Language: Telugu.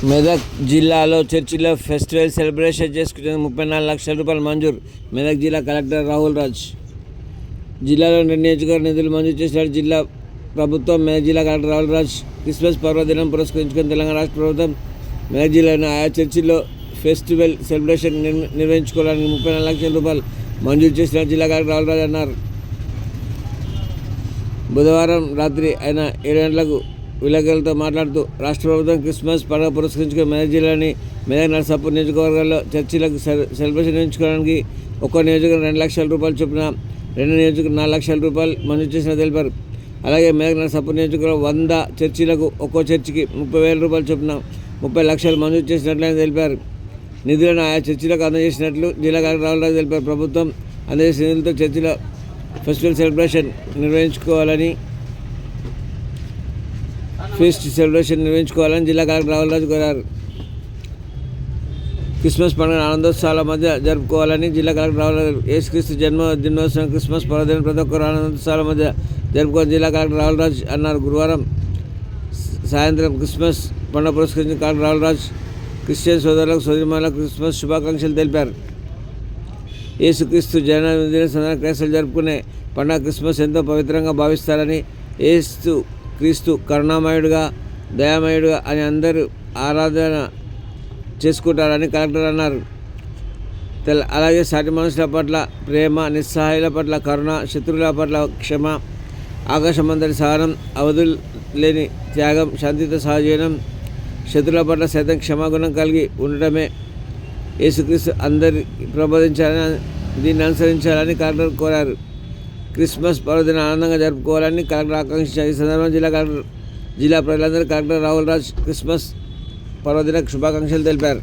మెదక్ జిల్లాలో చర్చిలో ఫెస్టివల్ సెలబ్రేషన్ చేసుకునే 34 లక్షల రూపాయలు మంజూరు. మెదక్ జిల్లా కలెక్టర్ రాహుల్ రాజ్ జిల్లాలో 2 నియోజకవర్గ నిధులు మంజూరు చేసిన జిల్లా ప్రభుత్వం. మెదక్ జిల్లా కలెక్టర్ రాహుల్ రాజ్ క్రిస్మస్ పర్వదినం పురస్కరించుకుని తెలంగాణ రాష్ట్ర ప్రభుత్వం మెదక్ జిల్లాలోని ఆయా చర్చిల్లో ఫెస్టివల్ సెలబ్రేషన్ నిర్వహించుకోవడానికి 34 లక్షల రూపాయలు మంజూరు చేసిన జిల్లా కలెక్టర్ రాహుల్ రాజ్ అన్నారు. బుధవారం రాత్రి ఆయన 7 గంటలకు విలేకరులతో మాట్లాడుతూ రాష్ట్ర ప్రభుత్వం క్రిస్మస్ పండుగ పురస్కరించుకుని మెదక్ జిల్లాని మెదక్ నర్సాపూర్ నియోజకవర్గాల్లో చర్చిలకు సెలబ్రేషన్ నిర్వహించుకోవడానికి ఒక్కో నియోజకవర్గం 2 లక్షల రూపాయలు చొప్పున 2 నియోజకవర్గం 4 లక్షల రూపాయలు మంజూరు చేసిన తెలిపారు. అలాగే మెదక్ నర్సాపూర్ నియోజకవర్గం 100 చర్చిలకు ఒక్కో చర్చికి 30,000 రూపాయలు చొప్పున 30 లక్షలు మంజూరు చేసినట్లు ఆయన తెలిపారు. నిధులను ఆయా చర్చిలకు అందజేసినట్లు జిల్లా కలెక్టర్ రాహుల్ రాజ్ తెలిపారు. ప్రభుత్వం అందజేసిన నిధులతో చర్చిల ఫెస్టివల్ సెలబ్రేషన్ నిర్వహించుకోవాలని జిల్లా కలెక్టర్ రాహుల్ రాజ్ కోరారు. క్రిస్మస్ పండుగ ఆనందోత్సవాల మధ్య జరుపుకోవాలని జిల్లా కలెక్టర్ రాహుల్ రాజ్ యేసుక్రీస్తు జన్మదినోత్సవం క్రిస్మస్ పర్వదినం ప్రతి ఒక్కరు ఆనందోత్సవాల మధ్య జరుపుకోవాలని జిల్లా కలెక్టర్ రాహుల్ రాజ్ అన్నారు. గురువారం సాయంత్రం క్రిస్మస్ పండుగ పురస్కరించిన కలెక్టర్ రాహుల్ రాజ్ క్రిస్టియన్ సోదరులకు సోదరిమణులకు క్రిస్మస్ శుభాకాంక్షలు తెలిపారు. యేసుక్రీస్తు జన్మదిన సందర్భంగా క్రైస్తవులు జరుపుకునే పండుగ క్రిస్మస్ ఎంతో పవిత్రంగా భావిస్తారని, క్రీస్తు కరుణామయుడుగా దయామయుడుగా అని అందరూ ఆరాధన చేసుకుంటారని కలెక్టర్ అన్నారు. అలాగే సాటి మనుషుల పట్ల ప్రేమ, నిస్సహాయుల పట్ల కరుణ, శత్రువుల పట్ల క్షమ, ఆకాశమంతటి సహనం, అవధులు లేని త్యాగం, శాంతితో సహజీవనం, శత్రువుల పట్ల సైతం క్షమాగుణం కలిగి ఉండటమే యేసుక్రీస్తు అందరి ప్రబోధించాలని, దీన్ని అనుసరించాలని కలెక్టర్ కోరారు. క్రిస్మస్ పర్వదిన ఆనందంగా జరుపుకోవాలని కలెక్టర్ ఆకాంక్షించారు. ఈ సందర్భంగా జిల్లా ప్రజలందరూ కలెక్టర్ రాహుల్ రాజ్ క్రిస్మస్ పర్వదిన శుభాకాంక్షలు తెలిపారు.